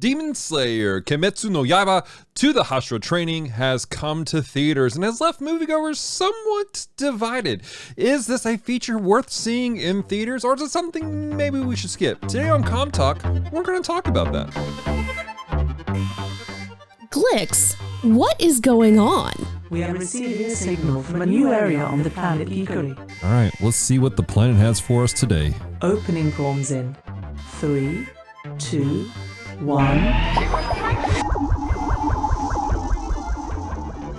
Demon Slayer, Kimetsu no Yaiba to the Hashira Training has come to theaters and has left moviegoers somewhat divided. Is this a feature worth seeing in theaters, or is it something maybe we should skip? Today on Com Talk, we're going to talk about that. Glix, what is going on? We are receiving a signal from a new area on the planet Geekery. All right, let's see what the planet has for us today. Opening forms in 3, 2, 1.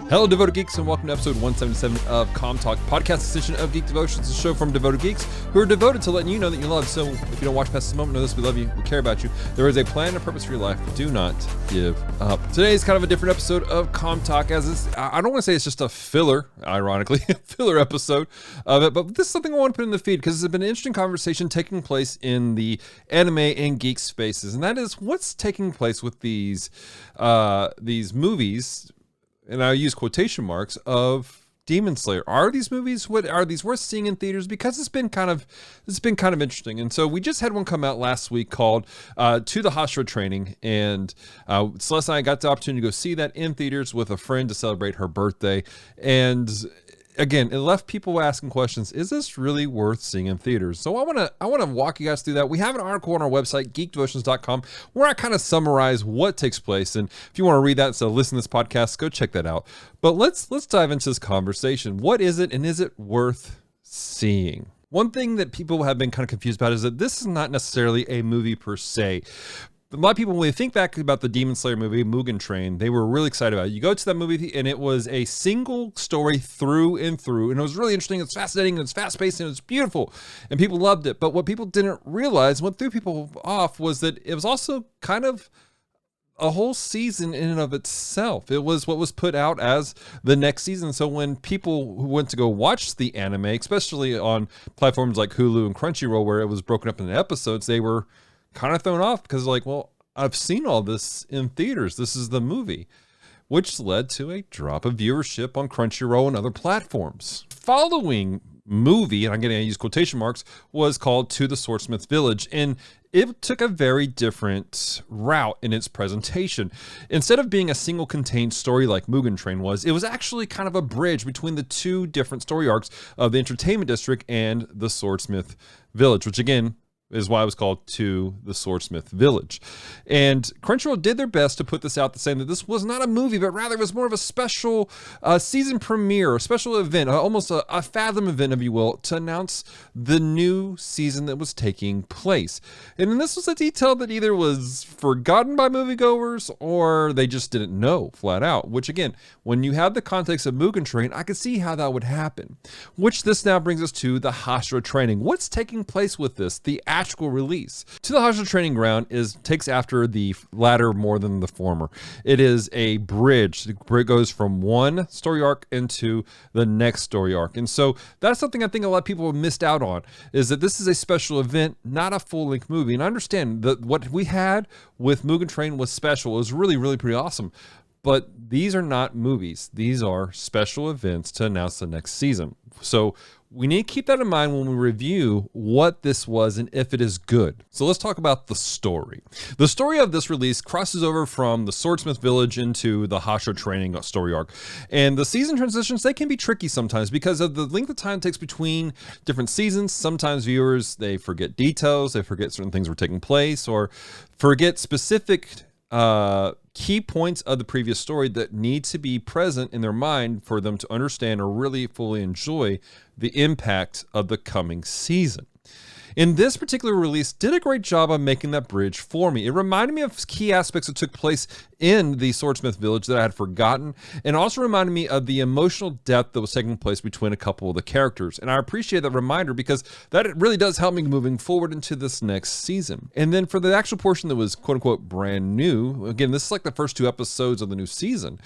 Hello, Devoted Geeks, and welcome to episode 177 of Com Talk, podcast edition of Geek Devotions, a show from Devoted Geeks who are devoted to letting you know that you love. So if you don't watch past this moment, know this: we love you, we care about you. There is a plan and purpose for your life. Do not give up. Today is kind of a different episode of Com Talk, as it's, I don't want to say it's just a filler, ironically, filler episode of it, but this is something I want to put in the feed because it's been an interesting conversation taking place in the anime and geek spaces, and that is what's taking place with these movies. And I use quotation marks of Demon Slayer. Are these movies, what are these worth seeing in theaters? Because it's been kind of interesting. And so we just had one come out last week called To the Hashira Training, and Celeste and I got the opportunity to go see that in theaters with a friend to celebrate her birthday. And again, it left people asking questions. Is this really worth seeing in theaters? So I want to walk you guys through that. We have an article on our website, geekdevotions.com, where I kind of summarize what takes place. And if you want to read that, so listen to this podcast, go check that out. But let's dive into this conversation. What is it, and is it worth seeing? One thing that people have been kind of confused about is that this is not necessarily a movie per se. A lot of people, when they think back about the Demon Slayer movie, Mugen Train, they were really excited about it. You go to that movie and it was a single story through and through, and it was really interesting. It's fascinating, and it's fast-paced, and it's beautiful, and people loved it. But what people didn't realize, what threw people off, was that it was also kind of a whole season in and of itself. It was what was put out as the next season. So when people who went to go watch the anime, especially on platforms like Hulu and Crunchyroll, where it was broken up into episodes, they were kind of thrown off because like, well, I've seen all this in theaters. This is the movie, which led to a drop of viewership on Crunchyroll and other platforms. Following movie, and I'm going to use quotation marks, was called To the Swordsmith Village, and it took a very different route in its presentation. Instead of being a single contained story like Mugen Train was, it was actually kind of a bridge between the two different story arcs of the Entertainment District and the Swordsmith Village, which again is why it was called To the Swordsmith Village. And Crunchyroll did their best to put this out, saying that this was not a movie, but rather it was more of a special season premiere, a special event, almost a Fathom event, if you will, to announce the new season that was taking place. And then this was a detail that either was forgotten by moviegoers or they just didn't know flat out, which again, when you have the context of Mugen Train, I could see how that would happen. Which this now brings us to the Hashira Training. What's taking place with this? The actual release. To the Hashira Training Ground takes after the latter more than the former. It is a bridge. It goes from one story arc into the next story arc. And so that's something I think a lot of people have missed out on, is that this is a special event, not a full-length movie. And I understand that what we had with Mugen Train was special. It was really, really pretty awesome. But these are not movies. These are special events to announce the next season. So we need to keep that in mind when we review what this was and if it is good. So let's talk about the story. The story of this release crosses over from the Swordsmith Village into the Hashira Training story arc. And the season transitions, they can be tricky sometimes because of the length of time it takes between different seasons. Sometimes viewers, they forget details, they forget certain things were taking place, or forget specific key points of the previous story that need to be present in their mind for them to understand or really fully enjoy the impact of the coming season. In this particular release, did a great job of making that bridge for me. It reminded me of key aspects that took place in the Swordsmith Village that I had forgotten, and also reminded me of the emotional depth that was taking place between a couple of the characters. And I appreciate that reminder because that really does help me moving forward into this next season. And then for the actual portion that was quote unquote brand new, again, this is like the first 2 episodes of the new season.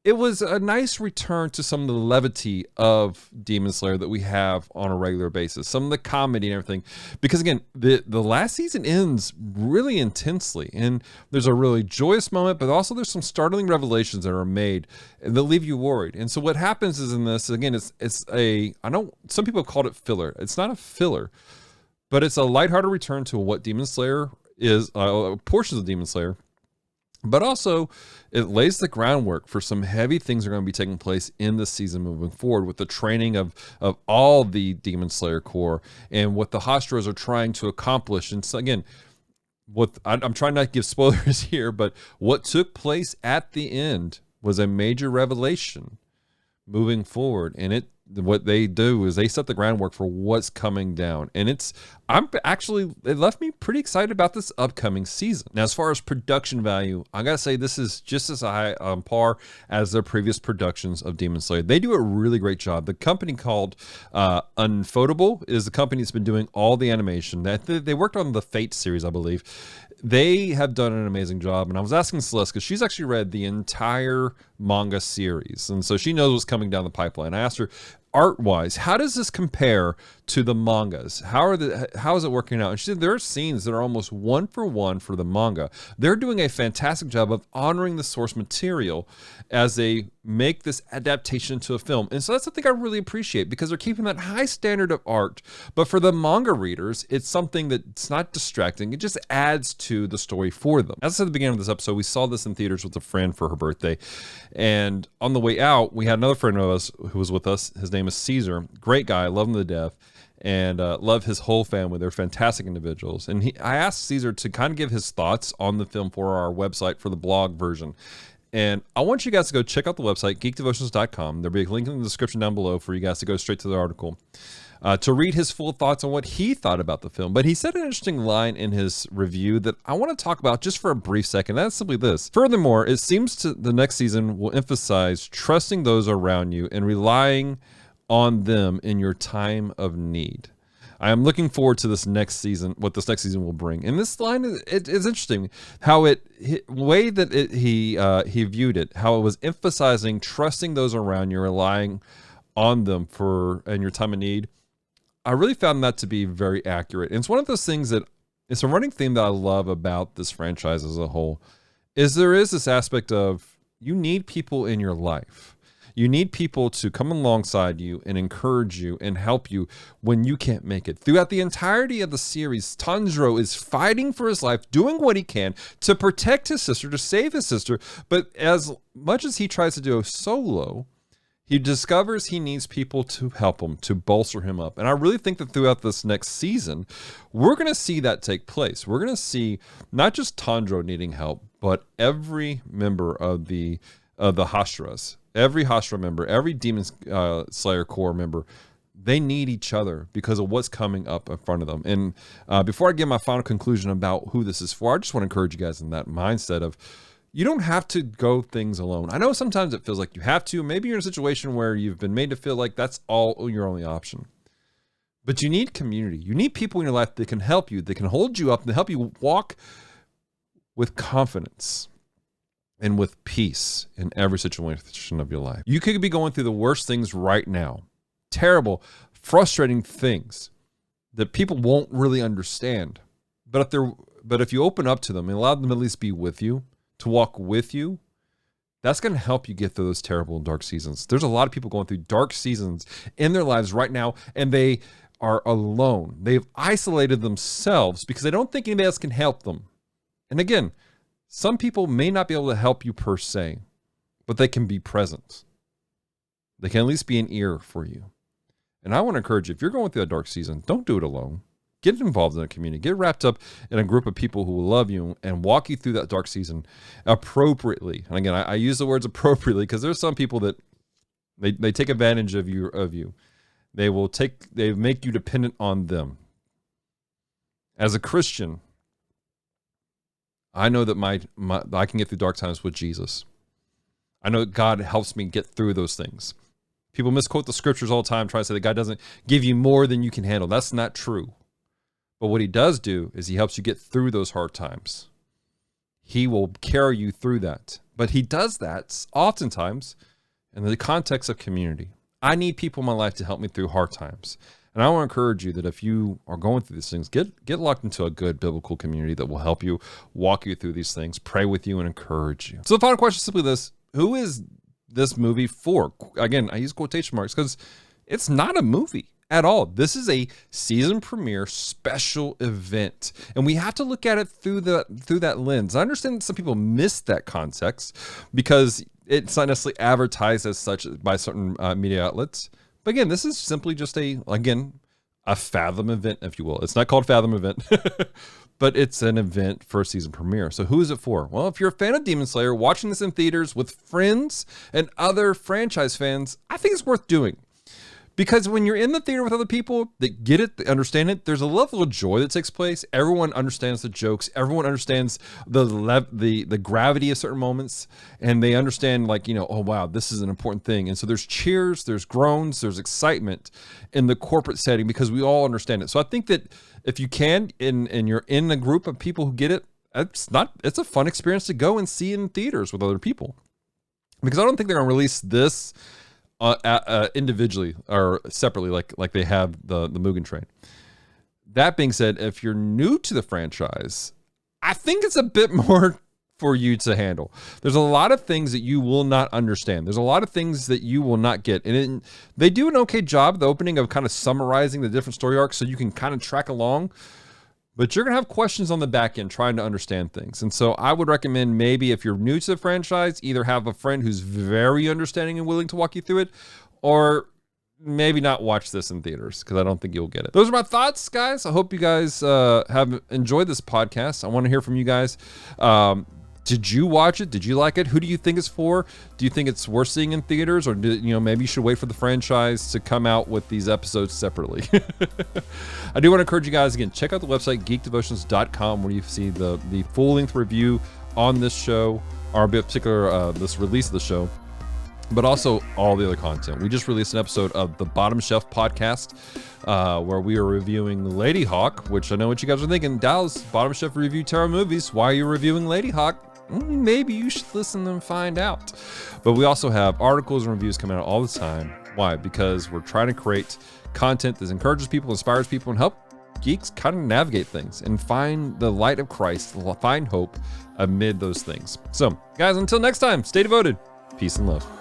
It was a nice return to some of the levity of Demon Slayer that we have on a regular basis, some of the comedy and everything. Because again, the last season ends really intensely, and there's a really joyous moment, but also there's some startling revelations that are made that leave you worried. And so what happens is in this, again, some people have called it filler. It's not a filler, but it's a lighthearted return to what Demon Slayer is, portions of Demon Slayer But also, it lays the groundwork for some heavy things that are going to be taking place in the season moving forward with the training of all the Demon Slayer Corps and what the Hashiras are trying to accomplish. And so, again, I'm trying not to give spoilers here, but what took place at the end was a major revelation moving forward. And what they do is they set the groundwork for what's coming down. And it left me pretty excited about this upcoming season. Now, as far as production value, I gotta say this is just as high on par as their previous productions of Demon Slayer. They do a really great job. The company called Unfotable is the company that's been doing all the animation. They worked on the Fate series, I believe. They have done an amazing job. And I was asking Celeste, because she's actually read the entire manga series. And so she knows what's coming down the pipeline. I asked her, art-wise, how does this compare to the mangas? How is it working out? And she said there are scenes that are almost one for the manga. They're doing a fantastic job of honoring the source material as they make this adaptation to a film. And so that's something I really appreciate, because they're keeping that high standard of art. But for the manga readers, it's something that's not distracting. It just adds to the story for them. As I said at the beginning of this episode, we saw this in theaters with a friend for her birthday. And on the way out, we had another friend of us who was with us. His name is Caesar. Great guy. Love him to death. And love his whole family. They're fantastic individuals. And I asked Caesar to kind of give his thoughts on the film for our website for the blog version. And I want you guys to go check out the website, geekdevotions.com. There'll be a link in the description down below for you guys to go straight to the article to read his full thoughts on what he thought about the film. But he said an interesting line in his review that I want to talk about just for a brief second. That's simply this. Furthermore, it seems the next season will emphasize trusting those around you and relying on them in your time of need. I am looking forward to this next season, what this next season will bring. And this line is interesting, how he viewed it, how it was emphasizing trusting those around you, relying on them in your time of need. I really found that to be very accurate. And it's one of those things that it's a running theme that I love about this franchise as a whole, is there is this aspect of you need people in your life. You need people to come alongside you and encourage you and help you when you can't make it. Throughout the entirety of the series, Tanjiro is fighting for his life, doing what he can to protect his sister, to save his sister. But as much as he tries to do solo, he discovers he needs people to help him, to bolster him up. And I really think that throughout this next season, we're going to see that take place. We're going to see not just Tanjiro needing help, but every member of the Hashiras. Every Hashira member, every Demon Slayer Corps member, they need each other because of what's coming up in front of them. And before I give my final conclusion about who this is for, I just want to encourage you guys in that mindset of you don't have to go things alone. I know sometimes it feels like you have to. Maybe you're in a situation where you've been made to feel like that's all your only option. But you need community. You need people in your life that can help you, that can hold you up, and help you walk with confidence and with peace in every situation of your life. You could be going through the worst things right now. Terrible, frustrating things that people won't really understand. But if you open up to them and allow them to at least be with you, to walk with you, that's going to help you get through those terrible and dark seasons. There's a lot of people going through dark seasons in their lives right now, and they are alone. They've isolated themselves because they don't think anybody else can help them. And again, some people may not be able to help you per se, but they can be present. They can at least be an ear for you. And I want to encourage you, if you're going through a dark season, don't do it alone. Get involved in a community. Get wrapped up in a group of people who will love you and walk you through that dark season appropriately. And again, I use the words appropriately because there's some people that they take advantage of you. They make you dependent on them. As a Christian, I know that I can get through dark times with Jesus. I know that God helps me get through those things. People misquote the scriptures all the time, trying to say that God doesn't give you more than you can handle. That's not true. But what he does do is he helps you get through those hard times. He will carry you through that. But he does that oftentimes in the context of community. I need people in my life to help me through hard times. And I want to encourage you that if you are going through these things, get locked into a good biblical community that will help you, walk you through these things, pray with you, and encourage you. So the final question is simply this. Who is this movie for? Again, I use quotation marks because it's not a movie. at all. This is a season premiere special event, and we have to look at it through that lens. I understand that some people miss that context because it's not necessarily advertised as such by certain media outlets. But again, this is simply just a Fathom event, if you will. It's not called Fathom event, but it's an event for a season premiere. So who is it for? Well, if you're a fan of Demon Slayer, watching this in theaters with friends and other franchise fans, I think it's worth doing. Because when you're in the theater with other people that get it, that understand it, there's a level of joy that takes place. Everyone understands the jokes. Everyone understands the gravity of certain moments, and they understand, like, you know, oh wow, this is an important thing. And so there's cheers, there's groans, there's excitement in the corporate setting because we all understand it. So I think that if you can, and you're in a group of people who get it, it's a fun experience to go and see in theaters with other people. Because I don't think they're gonna release this individually or separately like they have the Mugen Train. That being said, if you're new to the franchise, I think it's a bit more for you to handle. There's a lot of things that you will not understand. There's a lot of things that you will not get. And they do an okay job, the opening, of kind of summarizing the different story arcs so you can kind of track along. But you're going to have questions on the back end trying to understand things. And so I would recommend, maybe if you're new to the franchise, either have a friend who's very understanding and willing to walk you through it, or maybe not watch this in theaters, because I don't think you'll get it. Those are my thoughts, guys. I hope you guys have enjoyed this podcast. I want to hear from you guys. Did you watch it? Did you like it? Who do you think it's for? Do you think it's worth seeing in theaters, or maybe you should wait for the franchise to come out with these episodes separately? I do want to encourage you guys, again, check out the website geekdevotions.com, where you see the full-length review on this show, or in particular this release of the show, but also all the other content. We just released an episode of the Bottom Shelf podcast, where we are reviewing Lady Hawk, which I know what you guys are thinking. Dallas, Bottom Shelf review terror movies. Why are you reviewing Lady Hawk? Maybe you should listen and find out. But we also have articles and reviews coming out all the time. Why? Because we're trying to create content that encourages people, inspires people, and help geeks kind of navigate things and find the light of Christ, find hope amid those things. So, guys, until next time, stay devoted. Peace and love.